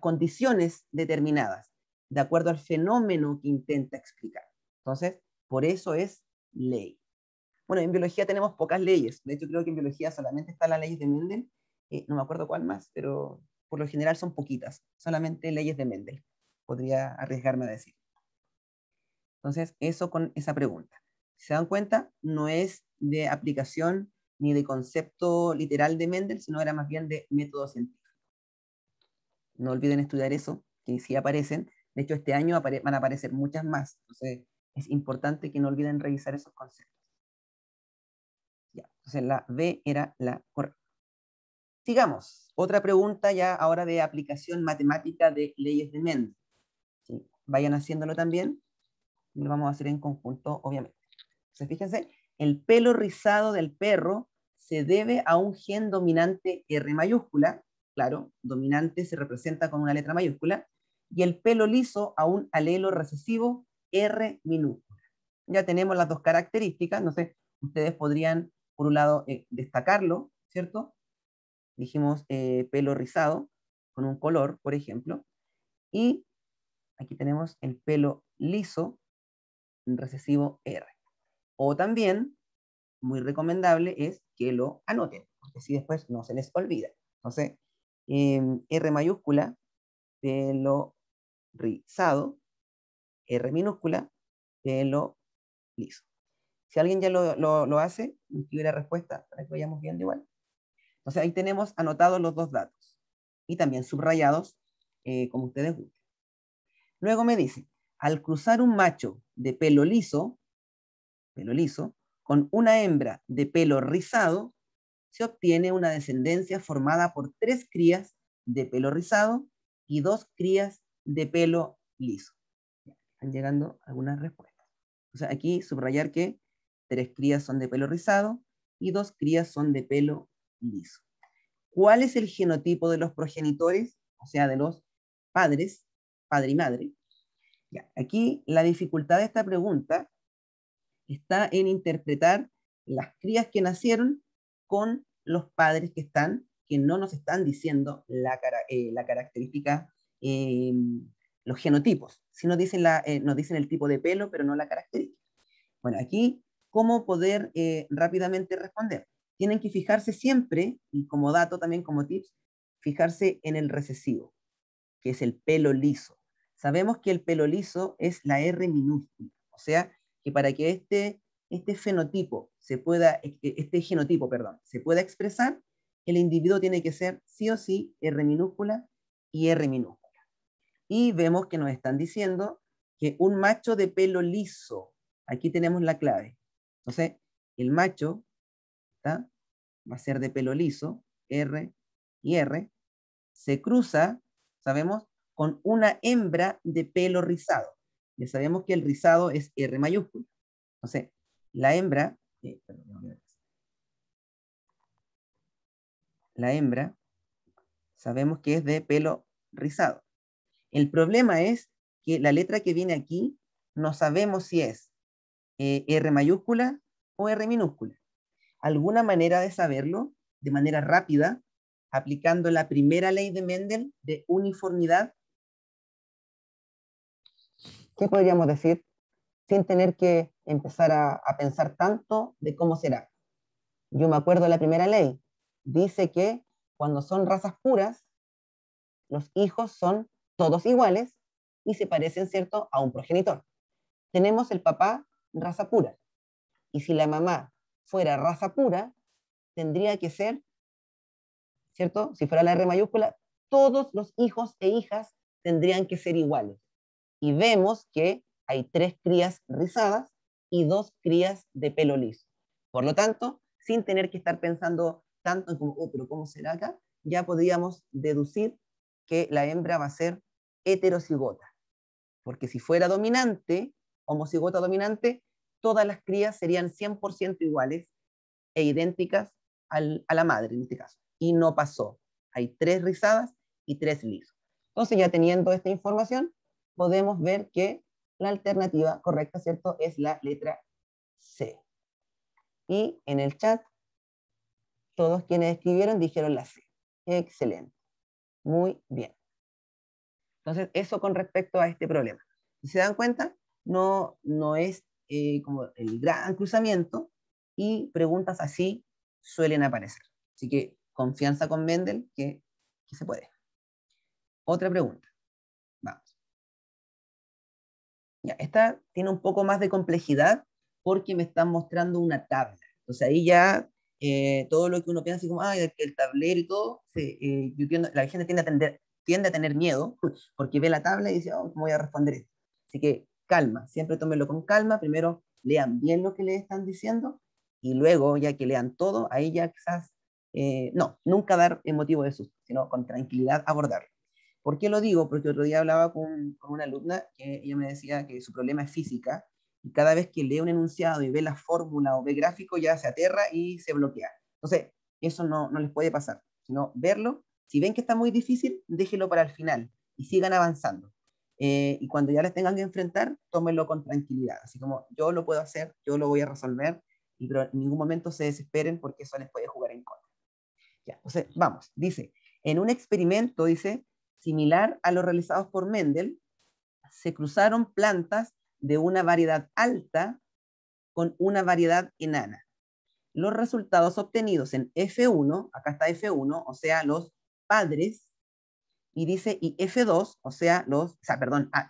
condiciones determinadas, de acuerdo al fenómeno que intenta explicar. Entonces, por eso es ley. Bueno, en biología tenemos pocas leyes. De hecho, creo que en biología solamente está la ley de Mendel. No me acuerdo cuál más, pero por lo general son poquitas. Solamente leyes de Mendel. Podría arriesgarme a decir. Entonces, eso con esa pregunta. Si se dan cuenta, no es de aplicación ni de concepto literal de Mendel, sino era más bien de método científico. No olviden estudiar eso, que sí aparecen. De hecho, este año van a aparecer muchas más. Entonces, es importante que no olviden revisar esos conceptos. Ya, entonces la B era la correcta. Sigamos. Otra pregunta ya ahora de aplicación matemática de leyes de Mendel. ¿Sí? Vayan haciéndolo también. Lo vamos a hacer en conjunto, obviamente. Entonces, fíjense, el pelo rizado del perro se debe a un gen dominante R mayúscula, claro, dominante se representa con una letra mayúscula, y el pelo liso a un alelo recesivo R minúscula. Ya tenemos las dos características, no sé, ustedes podrían, por un lado, destacarlo, ¿cierto? Dijimos pelo rizado, con un color, por ejemplo, y aquí tenemos el pelo liso, recesivo R. O también, muy recomendable, es que lo anoten, porque así después no se les olvida. Entonces, R mayúscula, pelo rizado, R minúscula, pelo liso. Si alguien ya lo hace, me escribe la respuesta para que vayamos viendo igual. Entonces ahí tenemos anotados los dos datos y también subrayados como ustedes gusten. Luego me dice, al cruzar un macho de pelo liso, con una hembra de pelo rizado, se obtiene una descendencia formada por 3 crías de pelo rizado y 2 crías de pelo liso. Están llegando algunas respuestas. O sea, aquí subrayar que 3 crías son de pelo rizado y 2 crías son de pelo liso. ¿Cuál es el genotipo de los progenitores? O sea, de los padres, padre y madre. Ya, aquí la dificultad de esta pregunta está en interpretar las crías que nacieron con los padres que están, que no nos están diciendo la característica, los genotipos, sino nos dicen el tipo de pelo, pero no la característica. Bueno, aquí, ¿cómo poder rápidamente responder? Tienen que fijarse siempre, y como dato también como tips, fijarse en el recesivo, que es el pelo liso. Sabemos que el pelo liso es la R minúscula, o sea, que para que este genotipo se pueda expresar, el individuo tiene que ser sí o sí R minúscula y R minúscula. Y vemos que nos están diciendo que un macho de pelo liso, aquí tenemos la clave. Entonces, el macho va a ser de pelo liso, R y R, se cruza, sabemos, con una hembra de pelo rizado. Ya sabemos que el rizado es R mayúscula. Entonces, la hembra, sabemos que es de pelo rizado. El problema es que la letra que viene aquí no sabemos si es R mayúscula o R minúscula. ¿Alguna manera de saberlo de manera rápida, aplicando la primera ley de Mendel de uniformidad? ¿Qué podríamos decir sin tener que empezar a pensar tanto de cómo será? Yo me acuerdo de la primera ley. Dice que cuando son razas puras, los hijos son todos iguales y se parecen, ¿cierto?, a un progenitor. Tenemos el papá raza pura. Y si la mamá fuera raza pura, tendría que ser, ¿cierto? Si fuera la R mayúscula, todos los hijos e hijas tendrían que ser iguales. Y vemos que hay 3 crías rizadas y 2 crías de pelo liso. Por lo tanto, sin tener que estar pensando tanto en como, oh, pero ¿cómo será acá? Ya podríamos deducir que la hembra va a ser heterocigota. Porque si fuera dominante, homocigota dominante, todas las crías serían 100% iguales e idénticas a la madre en este caso. Y no pasó. Hay 3 rizadas y 3 lisos. Entonces, ya teniendo esta información, podemos ver que la alternativa correcta, ¿cierto?, es la letra C. Y en el chat, todos quienes escribieron dijeron la C. Excelente. Muy bien. Entonces, eso con respecto a este problema. Si se dan cuenta, no es como el gran cruzamiento, y preguntas así suelen aparecer. Así que confianza con Mendel que se puede. Otra pregunta. Vamos. Ya, esta tiene un poco más de complejidad porque me están mostrando una tabla. Entonces ahí ya todo lo que uno piensa así como, el tablero y todo, la gente tiende a tener miedo porque ve la tabla y dice, oh, ¿cómo voy a responder esto? Así que calma, siempre tómenlo con calma. Primero lean bien lo que les están diciendo y luego, ya que lean todo, ahí ya quizás, nunca dar motivo de susto, sino con tranquilidad abordarlo. ¿Por qué lo digo? Porque otro día hablaba con una alumna que ella me decía que su problema es física y cada vez que lee un enunciado y ve la fórmula o ve gráfico, ya se aterra y se bloquea. Entonces, eso no les puede pasar, sino verlo. Si ven que está muy difícil, déjelo para el final y sigan avanzando. Y cuando ya les tengan que enfrentar, tómenlo con tranquilidad. Así como yo lo puedo hacer, yo lo voy a resolver, pero en ningún momento se desesperen porque eso les puede jugar en contra. Ya, entonces, vamos. Dice, en un experimento, dice, similar a los realizados por Mendel, se cruzaron plantas de una variedad alta con una variedad enana. Los resultados obtenidos en F1, acá está F1, o sea, los padres, y dice, y F2, o sea,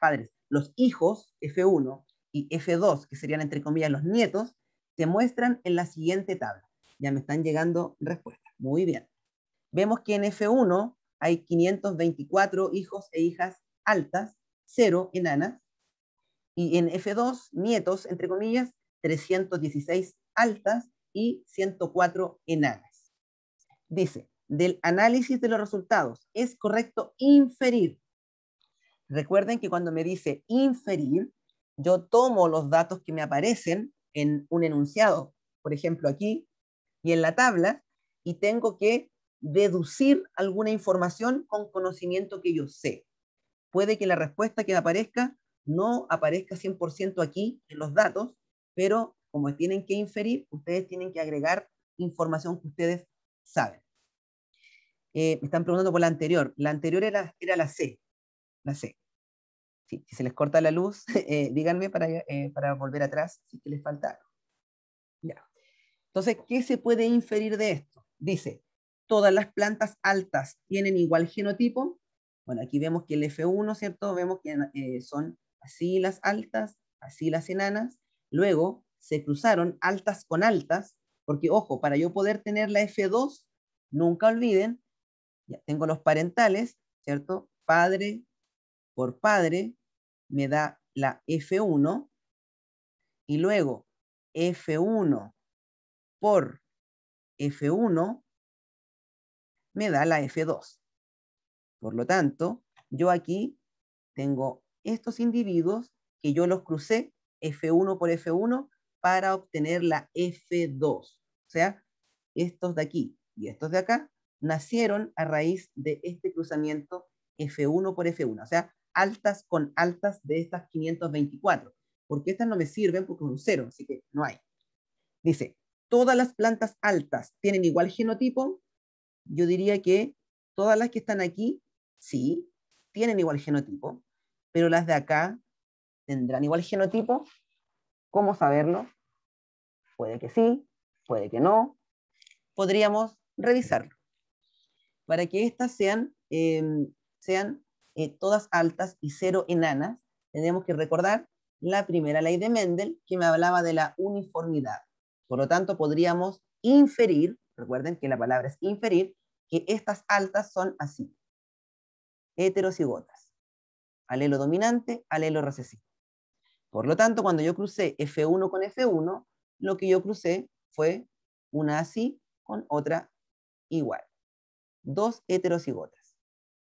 padres, los hijos, F1, y F2, que serían entre comillas los nietos, se muestran en la siguiente tabla. Ya me están llegando respuestas. Muy bien. Vemos que en F1 hay 524 hijos e hijas altas, 0 enanas, y en F2, nietos, entre comillas, 316 altas y 104 enanas. Dice, del análisis de los resultados, es correcto inferir. Recuerden que cuando me dice inferir, yo tomo los datos que me aparecen en un enunciado, por ejemplo aquí, y en la tabla, y tengo que deducir alguna información con conocimiento que yo sé. Puede que la respuesta que aparezca no aparezca 100% aquí en los datos, pero como tienen que inferir, ustedes tienen que agregar información que ustedes saben. Me están preguntando por la anterior. La anterior era la C. La C. Sí, si se les corta la luz, díganme para volver atrás si que les falta algo. Ya. Entonces, ¿qué se puede inferir de esto? Dice, ¿todas las plantas altas tienen igual genotipo? Bueno, aquí vemos que el F1, ¿cierto? Vemos que son así las altas, así las enanas. Luego se cruzaron altas con altas, porque ojo, para yo poder tener la F2, nunca olviden, ya tengo los parentales, ¿cierto? Padre por padre me da la F1 y luego F1 por F1 me da la F2. Por lo tanto, yo aquí tengo estos individuos que yo los crucé F1 por F1 para obtener la F2. O sea, estos de aquí y estos de acá nacieron a raíz de este cruzamiento F1 por F1. O sea, altas con altas de estas 524. Porque estas no me sirven porque es un 0, así que no hay. Dice, ¿todas las plantas altas tienen igual genotipo? Yo diría que todas las que están aquí, sí, tienen igual genotipo, pero las de acá tendrán igual genotipo. ¿Cómo saberlo? Puede que sí, puede que no. Podríamos revisarlo. Para que estas sean todas altas y 0 enanas, tenemos que recordar la primera ley de Mendel, que me hablaba de la uniformidad. Por lo tanto, podríamos inferir, recuerden que la palabra es inferir, que estas altas son así, heterocigotas, alelo dominante, alelo recesivo. Por lo tanto, cuando yo crucé F1 con F1, lo que yo crucé fue una así con otra igual. Dos heterocigotas.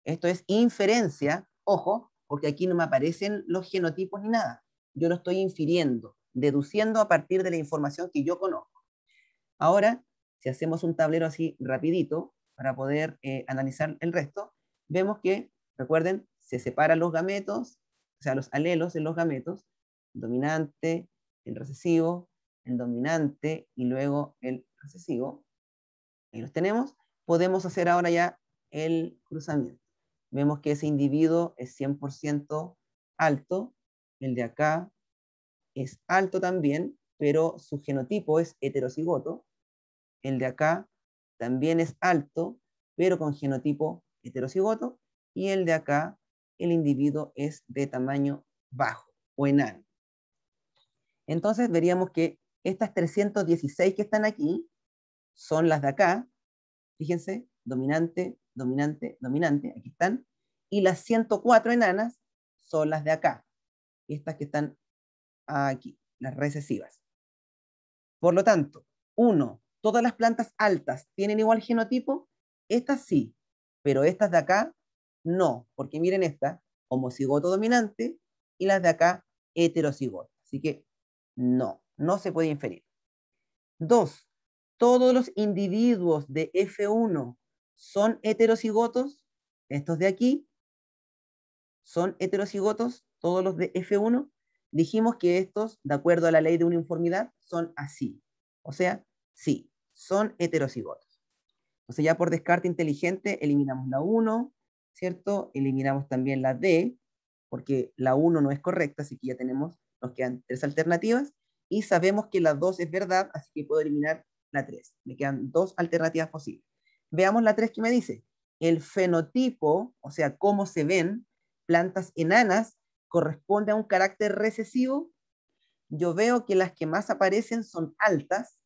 Esto es inferencia, ojo, porque aquí no me aparecen los genotipos ni nada. Yo lo estoy infiriendo, deduciendo a partir de la información que yo conozco. Ahora, si hacemos un tablero así rapidito para poder analizar el resto, vemos que, recuerden, se separan los gametos, o sea, los alelos de los gametos, el dominante, el recesivo, el dominante y luego el recesivo. Ahí los tenemos. Podemos hacer ahora ya el cruzamiento. Vemos que ese individuo es 100% alto, el de acá es alto también, pero su genotipo es heterocigoto. El de acá también es alto, pero con genotipo heterocigoto, y el de acá, el individuo es de tamaño bajo o enano. Entonces veríamos que estas 316 que están aquí son las de acá, fíjense, dominante, dominante, dominante, aquí están, y las 104 enanas son las de acá, estas que están aquí, las recesivas. Por lo tanto, 1, ¿todas las plantas altas tienen igual genotipo? Estas sí, pero estas de acá no, porque miren esta, homocigoto dominante, y las de acá heterocigoto. Así que No, no se puede inferir. 2. ¿Todos los individuos de F1 son heterocigotos? Estos de aquí son heterocigotos, todos los de F1. Dijimos que estos, de acuerdo a la ley de uniformidad, son así. O sea, sí, son heterocigotos. Entonces ya por descarte inteligente eliminamos la 1, ¿cierto? Eliminamos también la D, porque la 1 no es correcta, así que ya tenemos, nos quedan 3 alternativas, y sabemos que la 2 es verdad, así que puedo eliminar la 3. Me quedan 2 alternativas posibles. Veamos la 3 que me dice. El fenotipo, o sea, cómo se ven plantas enanas, corresponde a un carácter recesivo. Yo veo que las que más aparecen son altas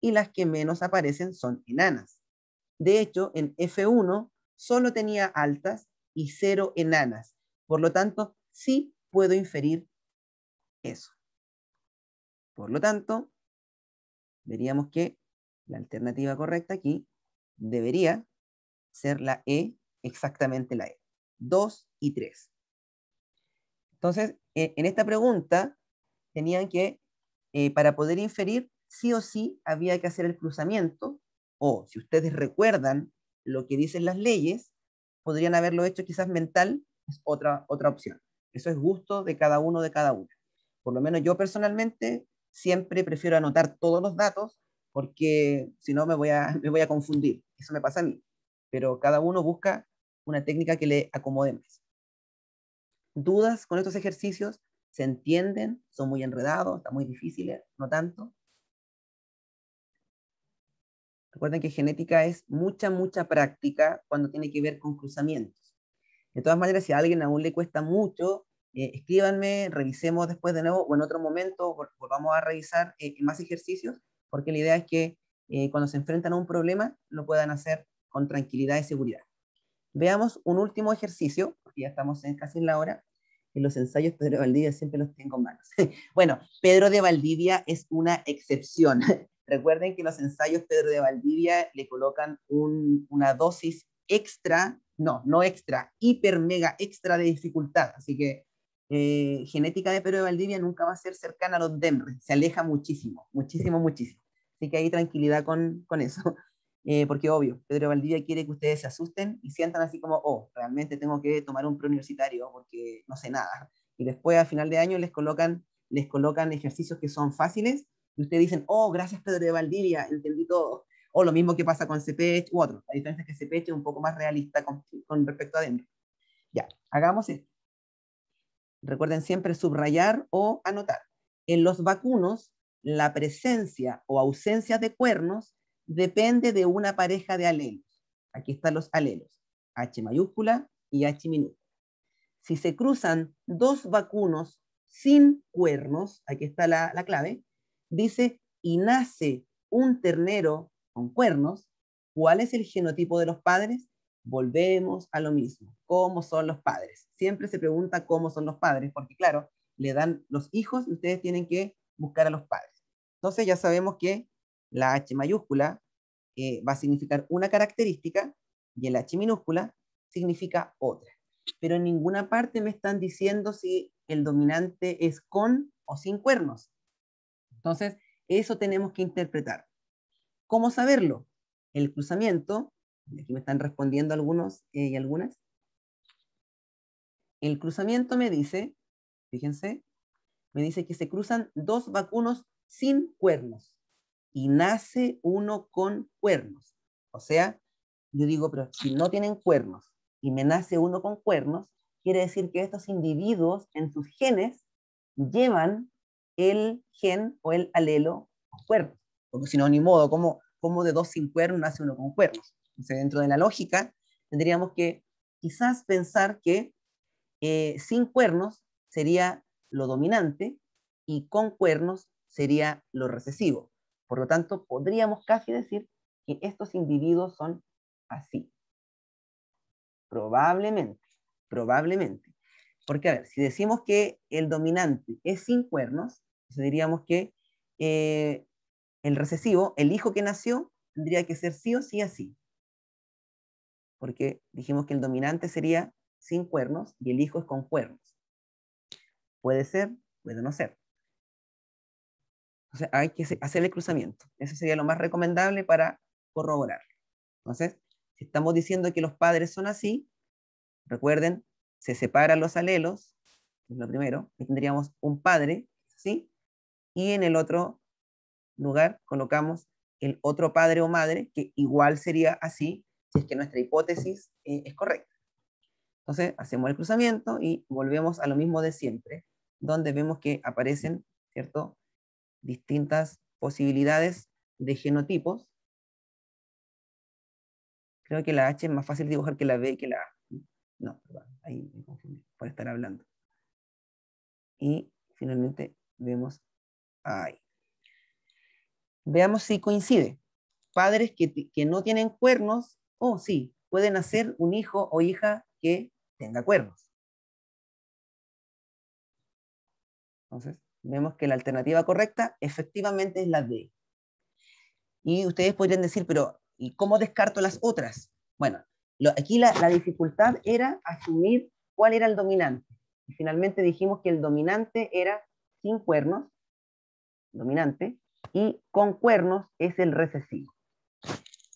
y las que menos aparecen son enanas. De hecho, en F1 solo tenía altas y 0 enanas. Por lo tanto, sí puedo inferir eso. Por lo tanto, veríamos que la alternativa correcta aquí debería ser la E, exactamente la E. 2 y 3. Entonces, en esta pregunta, tenían que, para poder inferir, sí o sí había que hacer el cruzamiento, o si ustedes recuerdan lo que dicen las leyes, podrían haberlo hecho quizás mental, es otra opción. Eso es gusto de cada uno, de cada una. Por lo menos yo personalmente siempre prefiero anotar todos los datos, porque si no me voy a confundir. Eso me pasa a mí. Pero cada uno busca una técnica que le acomode más. ¿Dudas con estos ejercicios? ¿Se entienden? ¿Son muy enredados? ¿Están muy difíciles? ¿No tanto? Recuerden que genética es mucha práctica cuando tiene que ver con cruzamientos. De todas maneras, si a alguien aún le cuesta mucho, escríbanme, revisemos después de nuevo o en otro momento, volvamos a revisar más ejercicios, porque la idea es que cuando se enfrentan a un problema lo puedan hacer con tranquilidad y seguridad. Veamos un último ejercicio, porque ya estamos casi en la hora. En los ensayos Pedro de Valdivia siempre los tengo en manos. Bueno, Pedro de Valdivia es una excepción. Recuerden que los ensayos Pedro de Valdivia le colocan una dosis extra, no extra, hiper mega extra de dificultad. Así que genética de Pedro de Valdivia nunca va a ser cercana a los DEMRE. Se aleja muchísimo. Así que ahí tranquilidad con eso. Porque obvio, Pedro Valdivia quiere que ustedes se asusten y sientan así como, oh, realmente tengo que tomar un preuniversitario porque no sé nada. Y después a final de año les colocan ejercicios que son fáciles y ustedes dicen, oh, gracias Pedro de Valdivia, entendí todo. O lo mismo que pasa con CPECH u otro. La diferencia es que CPECH es un poco más realista con respecto a adentro. Ya, hagamos esto. Recuerden siempre subrayar o anotar. En los vacunos, la presencia o ausencia de cuernos depende de una pareja de alelos. Aquí están los alelos, H mayúscula y H minúscula. Si se cruzan dos vacunos sin cuernos, aquí está la clave, dice, y nace un ternero con cuernos, ¿cuál es el genotipo de los padres? Volvemos a lo mismo. ¿Cómo son los padres? Siempre se pregunta cómo son los padres, porque claro, le dan los hijos y ustedes tienen que buscar a los padres. Entonces ya sabemos que la H mayúscula va a significar una característica y el H minúscula significa otra. Pero en ninguna parte me están diciendo si el dominante es con o sin cuernos. Entonces, eso tenemos que interpretar. ¿Cómo saberlo? El cruzamiento, aquí me están respondiendo algunos y algunas. El cruzamiento me dice, fíjense, me dice que se cruzan dos vacunos sin cuernos y nace uno con cuernos. O sea, yo digo, pero si no tienen cuernos y me nace uno con cuernos, quiere decir que estos individuos en sus genes llevan el gen o el alelo con cuernos. Porque si no, ni modo, como de dos sin cuernos nace uno con cuernos. Entonces, dentro de la lógica, tendríamos que quizás pensar que sin cuernos sería lo dominante y con cuernos sería lo recesivo. Por lo tanto, podríamos casi decir que estos individuos son así. Probablemente. Porque, a ver, si decimos que el dominante es sin cuernos, entonces diríamos que el recesivo, el hijo que nació, tendría que ser sí o sí así. Porque dijimos que el dominante sería sin cuernos y el hijo es con cuernos. Puede ser, puede no ser. Entonces hay que hacer el cruzamiento. Eso sería lo más recomendable para corroborar. Entonces, si estamos diciendo que los padres son así, recuerden, se separan los alelos, es lo primero, y tendríamos un padre, ¿sí? Y en el otro lugar colocamos el otro padre o madre, que igual sería así, si es que nuestra hipótesis es correcta. Entonces, hacemos el cruzamiento y volvemos a lo mismo de siempre, donde vemos que aparecen, ¿cierto?, distintas posibilidades de genotipos. Creo que la H es más fácil dibujar que la B y que la A. No, perdón, ahí me confundí por estar hablando. Y finalmente vemos ahí. Veamos si coincide. Padres que no tienen cuernos, sí, pueden nacer un hijo o hija que tenga cuernos. Entonces, vemos que la alternativa correcta efectivamente es la D. Y ustedes podrían decir, pero ¿y cómo descarto las otras? Bueno, aquí la dificultad era asumir cuál era el dominante. Y finalmente dijimos que el dominante era sin cuernos, dominante, y con cuernos es el recesivo.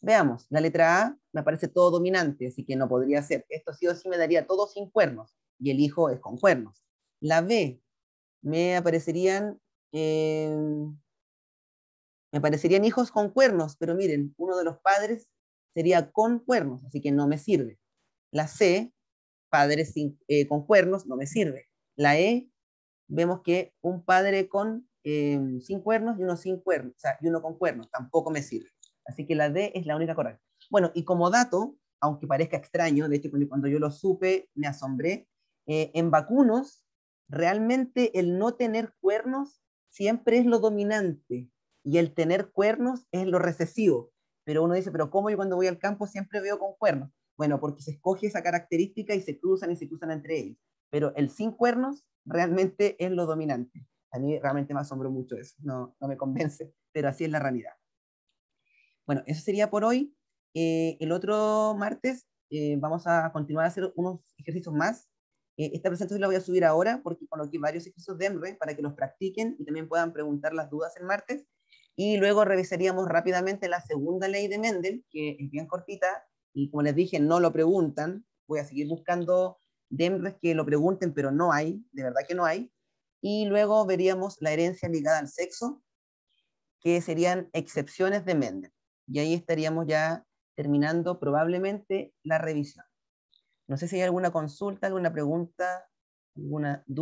Veamos, la letra A me parece todo dominante, así que no podría ser. Esto sí o sí me daría todo sin cuernos, y el hijo es con cuernos. La B me aparecerían hijos con cuernos, pero miren, uno de los padres sería con cuernos, así que no me sirve. La C, padres con cuernos, no me sirve. La E, vemos que un padre sin cuernos y uno sin cuernos, o sea, y uno con cuernos, tampoco me sirve. Así que la D es la única correcta. Bueno, y como dato, aunque parezca extraño, de hecho cuando yo lo supe me asombré, en vacunos, realmente el no tener cuernos siempre es lo dominante y el tener cuernos es lo recesivo. Pero uno dice, pero ¿cómo yo cuando voy al campo siempre veo con cuernos? Bueno, porque se escoge esa característica y se cruzan entre ellos. Pero el sin cuernos realmente es lo dominante. A mí realmente me asombró mucho eso, no me convence, pero así es la realidad. Bueno, eso sería por hoy. El otro martes vamos a continuar a hacer unos ejercicios más. Esta presentación la voy a subir ahora porque coloqué varios ejercicios de EMRE para que los practiquen y también puedan preguntar las dudas el martes. Y luego revisaríamos rápidamente la segunda ley de Mendel, que es bien cortita y como les dije, no lo preguntan. Voy a seguir buscando de EMRE que lo pregunten, pero no hay, de verdad que no hay. Y luego veríamos la herencia ligada al sexo, que serían excepciones de Mendel. Y ahí estaríamos ya terminando probablemente la revisión. No sé si hay alguna consulta, alguna pregunta, alguna duda.